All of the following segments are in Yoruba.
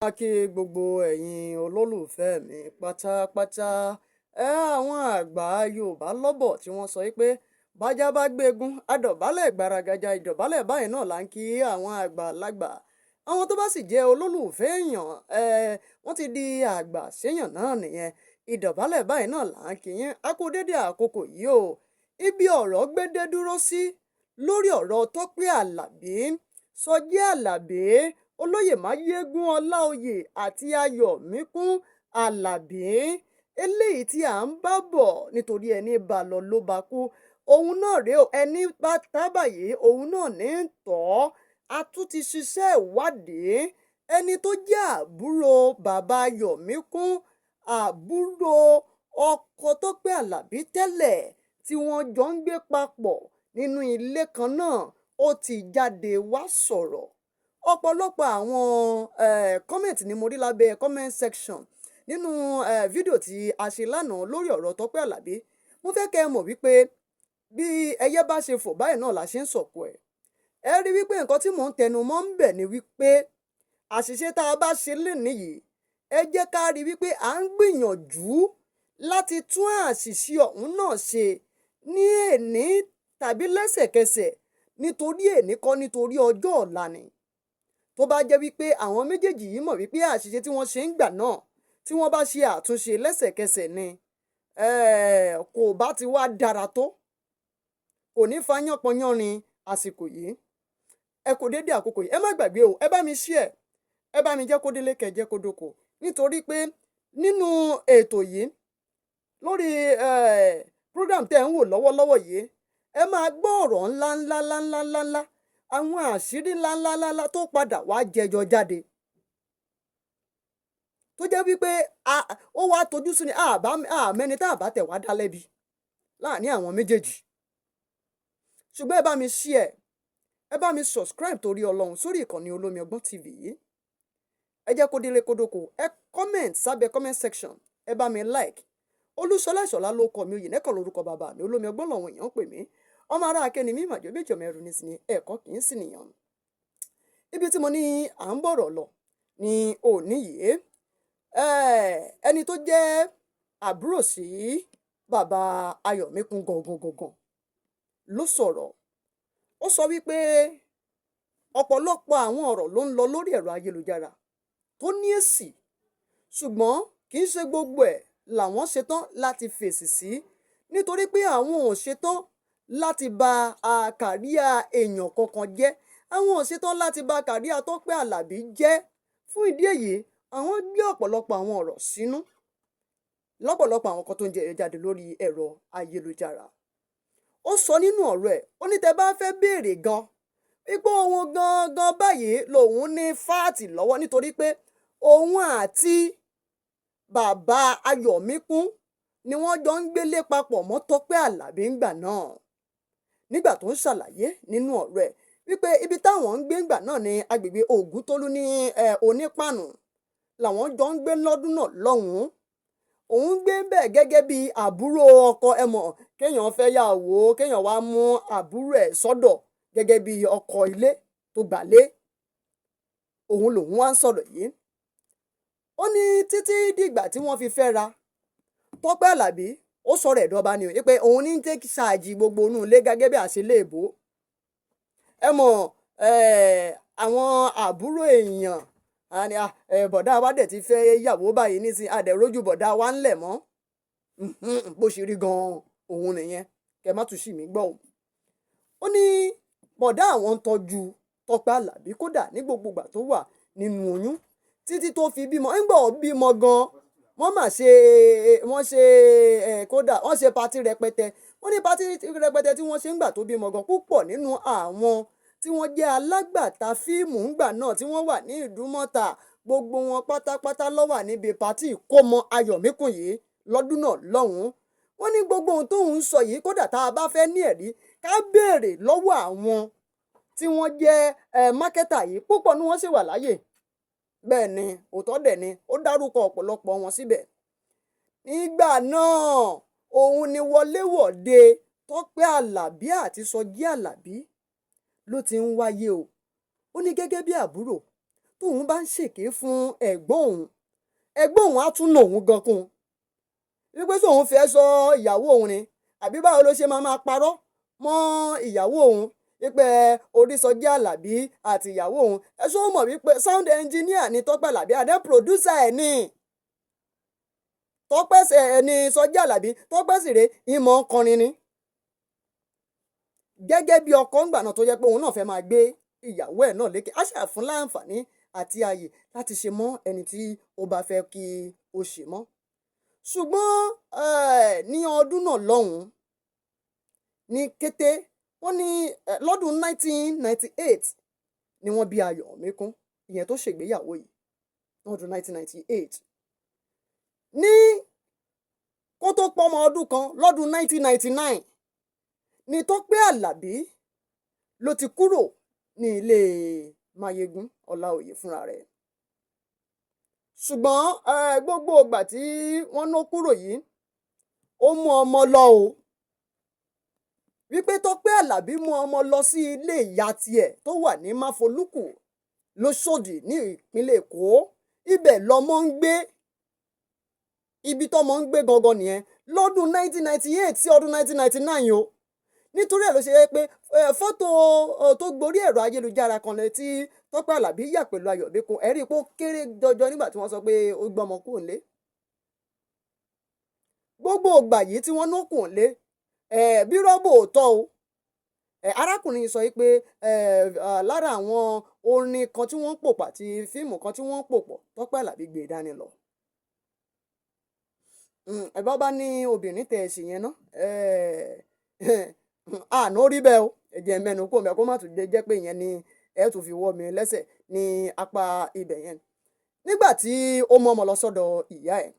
A kí gbogbo ẹ̀yin olólùfẹ́ mi pátápátá. Àwọn àgbà Yorùbá lọ́bọ̀ tí wọ́n sọ pé bájá bá gbégun, adọ̀bálẹ̀ gbaragaja, ìdọ̀bálẹ̀ báyìí náà là ń kí àwọn àgbàlagbà. Àwọn tó bá sì jẹ́ olólùfẹ́ èèyàn, wọ́n ti di àgbà séèyàn náà nìyẹn. Ìdọ̀bálẹ̀ báyìí náà là ń kí yín. A kú dédé àkókò yìí o. Ibi ọ̀rọ̀ gbédé dúró sí lórí ọ̀rọ̀ Tọ́pẹ́ Àlàbí, Sọjí Àlàbí, olóyè Máyégún Ọláoyè àti Ayọ̀míkún Àlàbí, eléyìí tí à ń bá bọ̀ nítorí ẹni bá lọ ló bá kú. Òun náà rèé o, ẹni bá tábàyé òun náà ní ń tọ́. A tún ti ṣiṣẹ́ ìwádìí. Ẹni tó jẹ́ àbúrò bàbá Ayọ̀míkún, àbúrò ọkọ Tọ́pẹ́ Àlàbí tẹ́lẹ̀ tí wọ́n jọ ń gbé papọ̀ nínú ilé kan náà, ó ti jáde wá sọ̀rọ̀. Ọ̀pọ̀lọpọ̀ àwọn comment ni mo rí lábẹ́ comment section nínú fídíò tí a ṣe lánàá lórí ọ̀rọ̀ Tọ́pẹ́ Àlàbí. Mo fẹ́ kẹ́ ẹ mọ̀ wípé bí ẹyẹ bá ṣe fò báyìí náà la ṣe ń sọ̀kò ẹ̀. Ẹ rí wípé nǹkan tí mò ń tẹnu mọ́ ń bẹ̀ ni wípé àṣìṣe tá a bá ṣe lénìí yìí, ẹ jẹ́ ká rí wípé à ń gbìyànjú láti tún àṣìṣe ọ̀hún náà ṣe ní èní tàbí lẹ́sẹ̀kẹsẹ̀, nítorí èní kọ́, nítorí ọjọ́ ọ̀la ni. Tó bá jẹ́ wípé àwọn méjèèjì yìí mọ̀ wípé àṣìṣe tí wọ́n ṣe ń gbà náà, tí wọ́n bá ṣe àtúnṣe lẹ́sẹ̀kẹsẹ̀ ni, kò bá ti wá dára tó, kò ní fa yánpọnyánrin àsìkò yìí. Ẹ kò dédé àkókò yìí, ẹ má gbàgbé o, ẹ bá mi share, ẹ bá mi jẹ́ kó délé kẹ́ jẹ́ kó dóko, nítorí pé nínú ètò yìí lórí program tẹ́ ń wò lọ́wọ́lọ́wọ́ yìí, ẹ máa gbọ́ ọ̀rọ̀ ńláńláńláńláńlá, àwọn àṣírí ńláńláńlá tó padà wá jẹyọ jáde, tó jẹ́ wípé ó wá tojú sí ni àmẹ́ni tá àbá tẹ̀ wá dá lẹ́bi láàrin àwọn méjèèjì. Ṣùgbọ́n ẹ bá mi share, ẹ bá mi subscribe torí Ọlọ́run sórí ìkànnì Olómi Ọgbọ́n TV yìí. Ẹ jẹ́ kó délé kó dóko, ẹ comment sábẹ́ comment section, ẹ bá mi like. Olúṣọlá Ìṣọ̀lá ló kọ mi, Oyènẹ́kàn lórúkọ bàbá mi, Olómi Ọgbọ́n làwọn èèyàn pè mí. Ọmọ ará akẹ́ni mi màjọ méjì ọmọ ẹrù ní sí ni ẹ̀kọ́ kì í sì nìyàn. Ibi tí mo ní à ń bọ̀rọ̀ lọ ní òní yìí, ẹni tó jẹ́ àbúrò sí bàbá Ayọ̀míkún gangan ló sọ̀rọ̀. Ó sọ wípé ọ̀pọ̀lọpọ̀ àwọn ọ̀rọ̀ ló ń lọ lórí ẹ̀rọ ayélujára tó ní èsì, ṣùgbọ́n kì í ṣe gbogbo ẹ̀ làwọn ṣetán láti fèsì sí, nítorí pé àwọn ò ṣetán láti ba kàríà èèyàn kankan jẹ́. Àwọn ò ṣetán láti ba kàríà Tọ́pẹ́ Àlàbí jẹ́. Fún ìdí èyí, àwọn gbé ọ̀pọ̀lọpọ̀ àwọn ọ̀rọ̀ sínú lọ́pọ̀lọpọ̀ àwọn kan tó ń jẹ jáde lórí ẹ̀rọ ayélujára. Ó sọ nínú ọ̀rọ̀ ẹ̀, ó ní tẹ́ bá fẹ́ béèrè gan ipò òun gangan báyìí lòun ní fáàtì lọ́wọ́, nítorí pé òun àti bàbá Ayọ̀míkún ni wọ́n jọ ń gbélé papọ̀ mọ́ Tọ́pẹ́ Àlàbí ńgbà náà. Nígbà tó ń ṣàlàyé nínú ọ̀rọ̀ ẹ̀ wípé ibi táwọn ń gbé ńgbà náà ní agbègbè Ògúntólú ní Onípànù làwọn jọ ń gbé lọ́dún náà lọ́hùn-ún. Òun gbé bẹ́ẹ̀ gẹ́gẹ́ bí àbúrò ọkọ, ẹ mọ̀, kéèyàn fẹ́ yàwó, kéèyàn wá mú àbúrò ẹ̀ sọ́dọ̀ gẹ́gẹ́ bí ọkọ ilé tó gbàlé. Òun lòun wá ń sọ̀rọ̀ yìí. Ó ní títí dìgbà tí wọ́n fi fẹ́ra, Tọ́pẹ́ Àlàbí ó sọ̀rọ̀ ẹ̀dọ́ba ni o, pé òun ní take charge gbogbo inú ilé gẹ́gẹ́ bí àṣeléèbó. Ẹ mọ̀, àwọn àbúrò èèyàn àní bọ̀dá wa dẹ̀ ti fẹ́ yàwó báyìí nísìnyí, àdẹ̀rójú bọ̀dá wa ńlẹ̀ mọ́. Bó ṣe rí gan-an òun nìyẹn, kẹ má tún ṣì mí gbọ́ o. Ó ní bọ̀dá àwọn ń tọ́jú Tọ́pẹ́ Àlàbí kódà ní gbogbo ìgbà tó wà nínú oyún títí tó fi bímọ. Ńgbà ó bímọ gan-an, wọ́n ṣe patí rẹpẹtẹ. Wọ́n ní patí rẹpẹtẹ tí wọ́n ṣe ńgbà tó bímọ gan, púpọ̀ nínú àwọn tí wọ́n jẹ́ alágbàtà fíìmù ńgbà náà tí wọ́n wà ní Ìdúmọ̀tà, gbogbo wọn pátápátá ló wà níbi patí ìkómọ Ayọ̀míkún yìí lọ́dún náà lọ́hùn-ún. Wọ́n ní gbogbo ohun tóun ń sọ yìí, kódà tá a bá fẹ́ ní ẹ̀rí ká béèrè lọ́wọ́ àwọn tí wọ́n jẹ́ mákẹ́tà yìí, púpọ̀ ni wọ́n sì wà láyè. Bẹ́ẹ̀ ni, òótọ́ dẹ̀ ni, ó dárúkọ ọ̀pọ̀lọpọ̀ wọn síbẹ̀. Nígbà náà, òun ni wọléwọ̀de Tọ́pẹ́ Àlàbí àti Sọjí Àlàbí ló ti ń wáyé o. Ó ní gẹ́gẹ́ bí àbúrò tóun bá ń ṣèké fún ẹ̀gbọ́n òun á tún nà òun gan kún un wípé sóun fẹ́ sọ ìyàwó òun ni àbí báwo ló ṣe máa parọ́ mọ́ ìyàwó òun wípé Orísọjí Àlàbí àti ìyàwó òun ẹ ṣó mọ̀ wípé sound engineer ni Tọ́pẹ́ Àlàbí àdé producer ẹ̀ ni Tọ́pẹ́ ní Sọjí Àlàbí Tọ́pẹ́ sì rè ìmọ̀ kọrin ni gẹ́gẹ́ bí ọkọ ńgbà náà tó jẹ́ pé òun náà fẹ́ máa gbé ìyàwó ẹ̀ náà lékè á ṣàfún láǹfààní àti ààyè láti ṣe mọ́ ẹni tí ó bá fẹ́ kí ó ṣe mọ́ ṣùgbọ́n ní ọdún náà lọ́hùn-ún ní kété wọ́n ní lọ́dún 1998 ni wọ́n bí Ayọ̀míkún ìyẹn tó ṣègbéyàwó yìí lọ́dún 1998 ní kó tó pọ́mọ ọdún kan lọ́dún 1999 ní Tọ́pẹ́ Àlàbí ló ti kúrò ní ilé Máyégún Ọláoyè fúnra rẹ̀ ṣùgbọ́n gbogbo ìgbà tí wọ́n ná kúrò yìí ó mú ọmọ lọ o wípé Tọ́pẹ́ Àlàbí mú ọmọ lọ sí ilé ìyá tiẹ̀ tó wà ní Máfolúkù l'Óṣòdì ní ìpínlẹ̀ Èkó ibẹ̀ lọmọ ń gbé ibi tọ́mọ ń gbé gangan nìyẹn lọ́dún 1998 sí ọdún 1999 o nítorí ẹ̀ ló ṣe yẹ pé fọ́tò tó gborí ẹ̀rọ ayélujára kan lẹ tí Tọ́pẹ́ Àlàbí yà pẹ̀lú Ayọ̀míkún ẹ̀rí pé ó kéré jọjọ nígbà tí wọ́n sọ pé ó gbọ́mọ kúrò nílé gbogbo ìgbà yìí tí wọ́n ná kúrò nílé bí rọ́bò tọ́ o arákùnrin yìí sọ pé lára àwọn orin kan tí wọ́n ń pòpọ̀ àti fíìmù kan tí wọ́n ń pòpọ̀ Tọ́pẹ́ Àlàbí gbé dání lọ ẹ̀bá bá ní obìnrin tẹ̀ ẹ̀sìn yẹn ná àná rí bẹ́ẹ̀ o ẹ̀jẹ̀ mẹ́nu kó mẹ́ kó má tún jẹ́ pé ìyẹn ni ẹ̀ tún fi wọ́ mi lẹ́sẹ̀ ní apá ibẹ̀ yẹn nígbà tí ó mú ọmọ lọ sọ́dọ̀ ìyá ẹ̀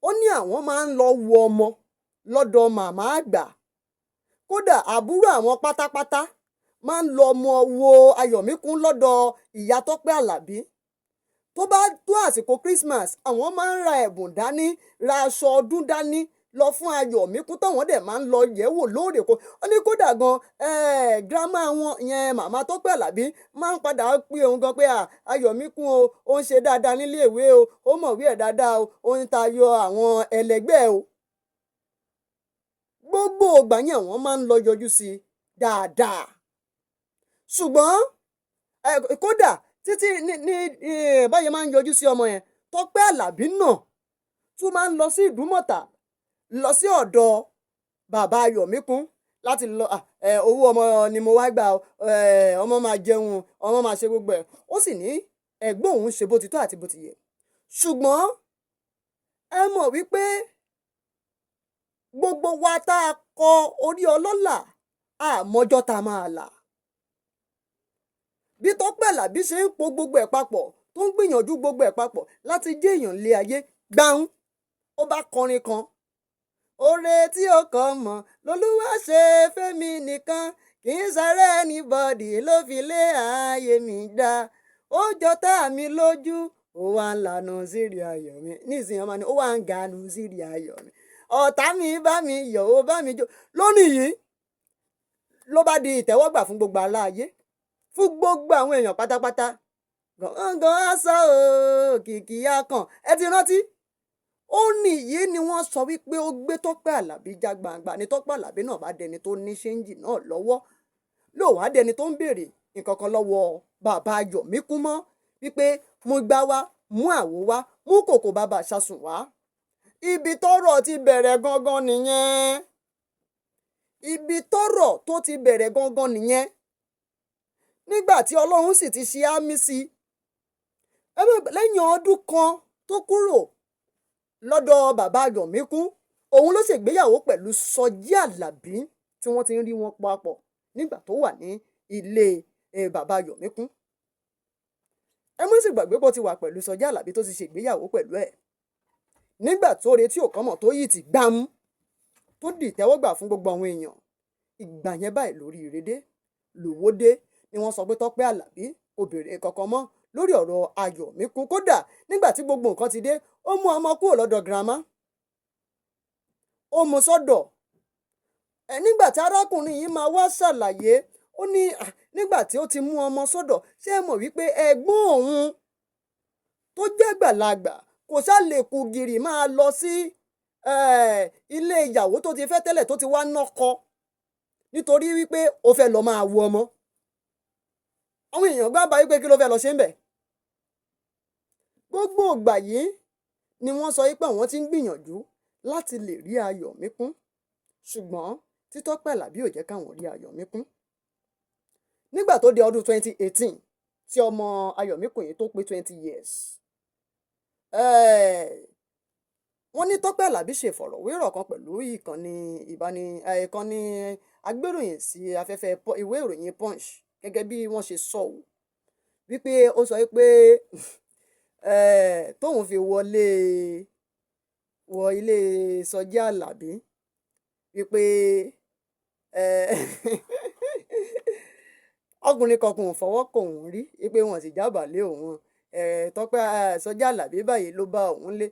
ó ní àwọn máa ń lọ wo ọmọ lọ́dọ̀ màmá àgbà kódà àbúrò àwọn pátápátá máa ń lọ ọmọ wo Ayọ̀míkún lọ́dọ̀ ìyá Tọ́pẹ́ Àlàbí tó bá tó àsìkò Christmas àwọn máa ń ra ẹ̀bùn dání ra aṣọ ọdún dání lọ fún Ayọ̀míkún táwọn dẹ̀ máa ń lọ yẹ̀wò lóòrèkóòrè ó ní kódà gan girama wọn yẹn màmá Tọ́pẹ́ Àlàbí máa ń padà pé òun gan pé Ayọ̀míkún o ó ń ṣe dáadáa nílé ìwé o ó mọ̀wé ẹ̀ dáadáa o ó ń tayọ àwọn ẹlẹgbẹ́ o gbogbo ìgbà yẹn àwọn máa ń lọ yọjú sí i dáadáa ṣùgbọ́n kódà títí ní báyìí máa ń yọjú sí ọmọ yẹn Tọ́pẹ́ Àlàbí náà tún máa ń lọ sí Ìdúmọ̀tà lọ sí ọ̀dọ̀ bàbá Ayọ̀míkún láti lọ owó ọmọ ni mo wá gbà ọmọ máa jẹun ọmọ máa ṣe gbogbo ẹ̀ ó sì ní ẹ̀gbọ́n òun ṣe bó ti tọ́ àti bó ti yẹ ṣùgbọ́n ẹ mọ̀ wípé gbogbo wa tá a kọ orí ọlọ́lá àmọ́jọ́ tá a máa là bí Tọ́pẹ́ Àlàbí ṣe ń po gbogbo ẹ̀ papọ̀ tó ń gbìyànjú gbogbo ẹ̀ papọ̀ láti jẹ́ èèyàn lé ayé gbáhùn ó bá kọrin kan oore tí ó kàn mọ̀ lolúwa ṣe fẹ́mi nìkan kì í sáré anybody ló fi lé ààyè mi dá ó jọ tá mi lójú ó wá ń lànà sírí ayọ̀ mi nísìnyí ọmọ ni ó wá ń ganu sírí ayọ̀ mi ọ̀tá mi bá mi yọ̀ ó bá mi jó lónìí yìí ló bá di ìtẹ́wọ́gbà fún gbogbo aláàyè fún gbogbo àwọn èèyàn pátápátá gàngàn àṣà òkìkí akàn ẹ ti rántí ó ní yìí ni wọ́n sọ wípé ó gbé Tọ́pẹ́ Àlàbí já gbangba ni Tọ́pẹ́ Àlàbí náà bá dẹni tó ní ṣéǹjì náà lọ́wọ́ ló wá dẹni tó ń béèrè nǹkan kan lọ́wọ́ bàbá Ayọ̀míkún mọ́ wípé mú gbá wá mú àwo wá mú kòkò bàbá ṣàsùn wá ibi tọ́rọ̀ ti bẹ̀rẹ̀ gangan nìyẹn ibi tọ́rọ̀ tó ti bẹ̀rẹ̀ gangan nìyẹn nígbà tí Ọlọ́run sì ti ṣe àmì sí lẹ́yìn ọdún kan tó kúrò lọ́dọ̀ bàbá Ayọ̀míkún òun ló ṣègbéyàwó pẹ̀lú Sọjí Àlàbí tí wọ́n ti ń rí wọn papọ̀ nígbà tó wà ní ilé bàbá Ayọ̀míkún ẹ mú sì gbàgbé bó ti wà pẹ̀lú Sọjí Àlàbí tó ti ṣègbéyàwó pẹ̀lú ẹ̀ nígbà tó retí òkànmọ̀ tó yìí ti gbámú tó dì tẹ́wọ́gbà fún gbogbo àwọn èèyàn ìgbà yẹn báyìí lórí ìrédé lòwó dé ni wọ́n sọ pé Tọ́pẹ́ Àlàbí kò béèrè kankan mọ́ lórí ọ̀rọ̀ Ayọ̀míkún kódà nígbà tí gbogbo nǹkan ti dé ó mú ọmọ kúrò lọ́dọ̀ girama ó mú sọ́dọ̀ nígbà tí arákùnrin yìí máa wá ṣàlàyé ó ní nígbà tí ó ti mú ọmọ sọ́dọ̀, ṣé ẹ mọ̀ wípé ẹ̀gbọ́n òun tó jẹ́ gbàlagbà kò ṣá lè kú gìrì máa lọ sí ilé ìyàwó tó ti fẹ́ tẹ́lẹ̀ tó ti wá nọ́kọ nítorí wípé ó fẹ́ lọ máa wo ọmọ. àwọn èèyàn gbá bá wípé kí ló fẹ́ lọ ṣe ń bẹ̀. gbogbo ìgbà yìí ni wọ́n sọ wípé àwọn ti ń gbìyànjú láti lè rí Ayọ̀míkún, ṣùgbọ́n tí Tọ́pẹ́ Àlàbí ò jẹ́ káwọn rí Ayọ̀míkún. nígbà tó di ọdún 2018 tí ọmọ Ayọ̀míkún yìí tó pé 20 years, wọ́n ní Tọ́pẹ́ Àlàbí ṣe ìfọ̀rọ̀wérọ̀ kan pẹ̀lú ìkànnì agbéròyìn sí afẹ́fẹ́ ìwé ìròyìn Punch, gẹ́gẹ́ bí wọ́n ṣe sọ ọ́ wípé ó sọ wípé tóun fi wọ ilé Sọjí Àlàbí wípé ọkùnrin kankan ò fọwọ́ kàn òun rí wípé wọn sì jábàálẹ̀ òun. Tọ́pẹ́ Sọjí Àlàbí báyìí ló bá òun lé.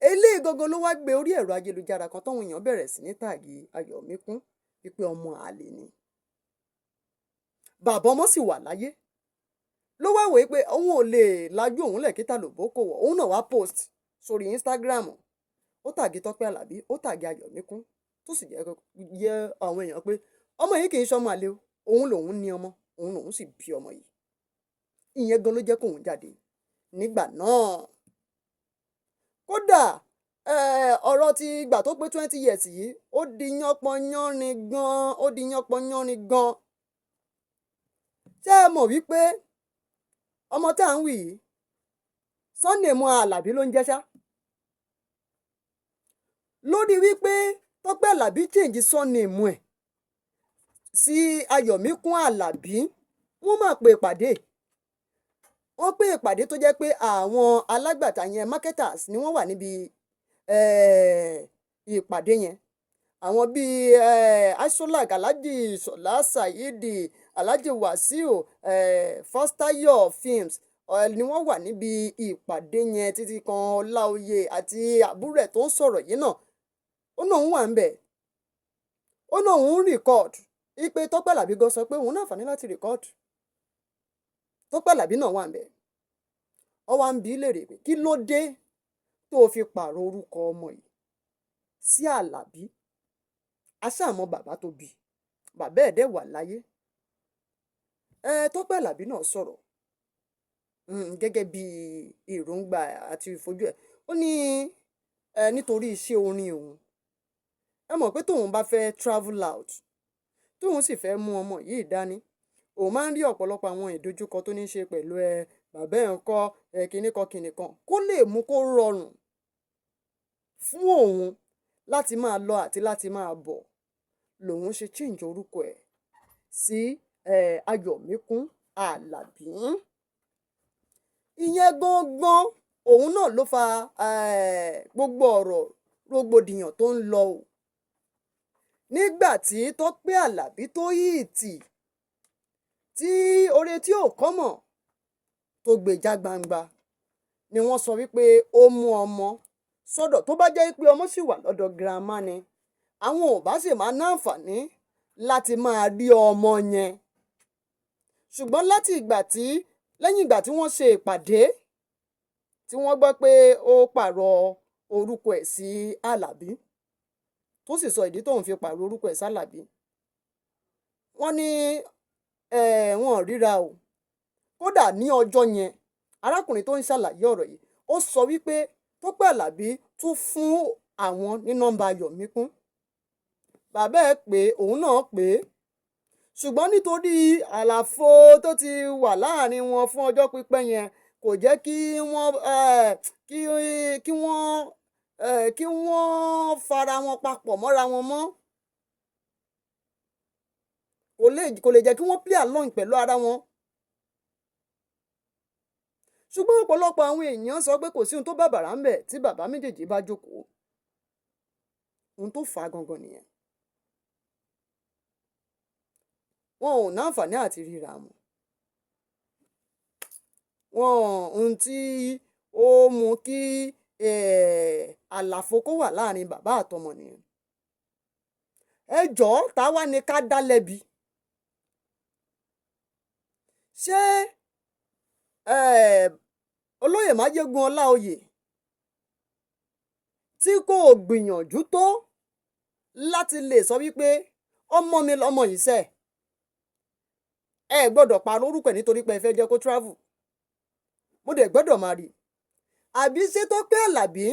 eléyìí gangan ló wá gbé orí ẹ̀rọ ayélujára kan táwọn èèyàn bẹ̀rẹ̀ sí ní tàgì Ayọ̀míkún wípé ọmọ àlè ni. bàbá ọmọ sì wà láyé ló wá wòye pé òun ò lè lajú òun lẹ̀kítà lòbó kò wọ̀. òun náà wá post sórí Instagram, ó tàgì Tọ́pẹ́ Àlàbí, ó tàgì Ayọ̀míkún, tó sì yẹ àwọn èèyàn pé ọmọ yìí kì í ṣọmọ àlè o, òun lòun ní ọmọ, òun lòun sì bí ọmọ yìí. ìyẹn gan ló jẹ́ kóun jáde nígbà náà. kódà ọ̀rọ̀ ti ìgbà tó pé 20 years yìí ó di yánpọnyánrin gan. ṣé ẹ mọ̀ wípé ọmọ tá à ń wí yìí Sunday mọ Àlàbí ló ń jẹ́ ṣá? lórí wípé Tọ́pẹ́ Àlàbí change surname ẹ̀ sí Ayọ̀míkún Àlàbí, wọ́n máa pe ìpàdé. wọ́n pé ìpàdé tó jẹ́ pé àwọn alágbàtà yẹn marketers ni wọ́n wà níbi ìpàdé yẹn. àwọn bíi Aisolak, Alhaji Ṣọlá Saidi, Alhaji Wasiu, Fastayo Films ni wọ́n wà níbi ìpàdé yẹn, títí kan Ọláoyè àti àbúrò ẹ̀ tó ń sọ̀rọ̀ yìí náà. ó náà ń wà ń bẹ̀. ó náà ń record ipe Tọ́pẹ́ Àlàbí gan sọ pé òun náà fàní láti record. Tọ́pẹ́ Àlàbí náà wà ń bẹ̀. ó wá ń bi í léèrè pé kí ló dé tó fi pààrọ̀ orúkọ ọmọ yìí sí Àlàbí. aṣáàmọ́ bàbá tó bí, bàbá ẹ̀ dẹ̀ wà láyé. Tọ́pẹ́ Àlàbí náà sọ̀rọ̀ gẹ́gẹ́ bí èròǹgbà àti ìfojú ẹ̀. ó ní nítorí iṣẹ́ orin òun, ẹ mọ̀ pé tóun bá fẹ́ travel out, tóun sì fẹ́ mú ọmọ yìí dání, òun máa ń rí ọ̀pọ̀lọpọ̀ àwọn ìdojúkọ tó ní í ṣe pẹ̀lú bàbá ẹ̀ ń kọ́ kìnnìkan kó lè mú kó rọrùn fún òun láti máa lọ àti láti máa bọ̀, lòun ṣe change orúkọ ẹ̀ sí Ayọ̀míkún Àlàbí. ìyẹn gangan òun náà ló fa gbogbo ọ̀rọ̀ rògbòdìyàn tó ń lọ o. nígbà tí Tọ́pẹ́ Àlàbí tó yìí tí oore tí ò kọ́mọ̀ tó gbèjà gbangba, ni wọ́n sọ wípé ó mú ọmọ sọ́dọ̀. tó bá jẹ́ pé ọmọ sì wà lọ́dọ̀ girama ni, àwọn ò bá sì máa náǹfààní láti máa rí ọmọ yẹn. ṣùgbọ́n lẹ́yìn ìgbà tí wọ́n ṣe ìpàdé, tí wọ́n gbọ́ pé ó pààrọ̀ orúkọ ẹ̀ sí Àlàbí, tó sì sọ ìdí tóun fi pààrọ̀ orúkọ ẹ̀ sí Àlàbí, wọ́n ní wọn ò ríra o. kódà ní ọjọ́ yẹn, arákùnrin tó ń ṣàlàyé ọ̀rọ̀ yìí, ó sọ wípé Tọ́pẹ́ Àlàbí tún fún àwọn ní nọ́mbà Ayọ̀míkún. bàbá ẹ̀ pé òun náà pé, ṣùgbọ́n nítorí àlàfo tó ti wà láàrin wọn fún ọjọ́ pípẹ́ yẹn, kò jẹ́ kí wọ́n fara wọn papọ̀ mọ́ra wọn mọ́. kò lè jẹ́ kí wọ́n play along pẹ̀lú ara wọn. ṣùgbọ́n ọ̀pọ̀lọpọ̀ àwọn èèyàn sọ pé kò sí ohun tó bàbàrà ń bẹ̀ tí bàbá méjèèjì bá jókòó. ohun tó fà á gangan nìyẹn. wọn ò náǹfààní àti ríra wọn. ohun tí ó mú kí àlàfo kó wà láàrin bàbá àtọmọ nìyẹn. ẹ jọ̀ọ́, táwa ni ká dá lẹ́bi. ṣé olóyè Májẹ̀gún Ọláoyè tí kò gbìyànjú tó láti lè sọ wípé ọmọ mi lọmọ yìí ṣe ẹ gbọ́dọ̀ parọ́ orúkọ nítorí pé ẹ fẹ́ jẹ́ kó travel mo dẹ̀ gbọ́dọ̀ máa rí àbí ṣé Tọ́pẹ́ Àlàbí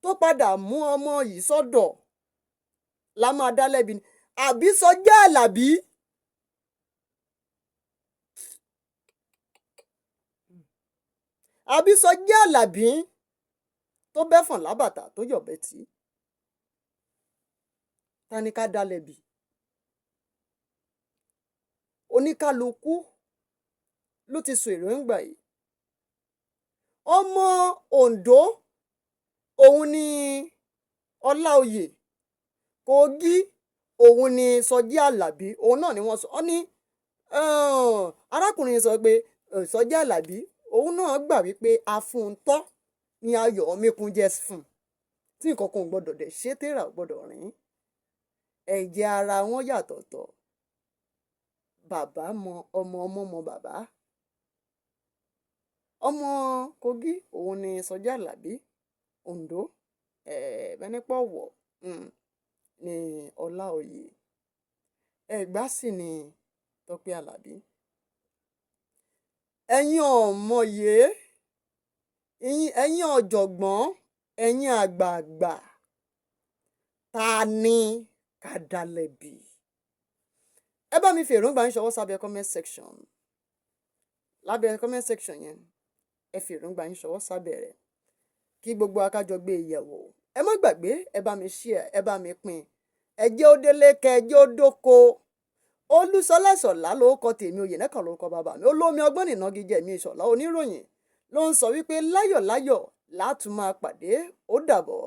tó padà mú ọmọ yìí sọ́dọ̀ la máa dá lẹ́bi ni àbí Sọjí Àlàbí tó bẹ́fọ̀n lábàtà tó yọ̀bẹ tí ta ni ká dá lẹ́bi oníkálukú ló ti sọ èròǹgbà yìí ọmọ Oǹdó òun ni Ọláoyè Kogi òun ni Sọjí Àlàbí òun náà ni wọ́n sọ ọ ní arákùnrin sọ pé Sọjí Àlàbí òun náà gbà wípé afúntọ́ ni Ayọ̀míkún jẹ́ fún tí nǹkan kan ò gbọ́dọ̀ dẹ̀ ṣe tẹ́rà ò gbọ́dọ̀ rìn ẹ̀jẹ̀ ara wọn yàtọ̀tọ̀ bàbá mọ ọmọ mọ bàbá ọmọ Kogi òun ni Sọjí Àlàbí Oǹdó bẹ́nípọ̀ wọ̀ ní Ọláoyè Ẹ̀gbá sì ni Tọ́pẹ́ Àlàbí ẹ̀yin ọ̀mọ̀ye ẹ̀yin ọ̀jọ̀gbọ́n ẹ̀yin àgbààgbà ta ni ká dá lẹ́bi ẹ bá mi fi èròǹgbà yín ṣọwọ́ sábẹ́ comment section lábẹ́ comment section yẹn ẹ fi èròǹgbà yín ṣọwọ́ sábẹ́ rẹ̀ kí gbogbo akájọ gbé ìyẹ̀wò ẹ má gbàgbé ẹ bá mi share ẹ bá mi pín ẹ jẹ́ ó délé kẹ ẹ jẹ́ ó dóko Olúṣọlá Ìṣọ̀lá lórúkọ tèmi Oyènẹ́kàn lórúkọ bàbá mi olómi ọgbọ́n ìnagijẹ mi Ìṣọ̀lá oníròyìn ló ń sọ wípé láyọ̀láyọ̀ látún máa pàdé ó dàbọ̀.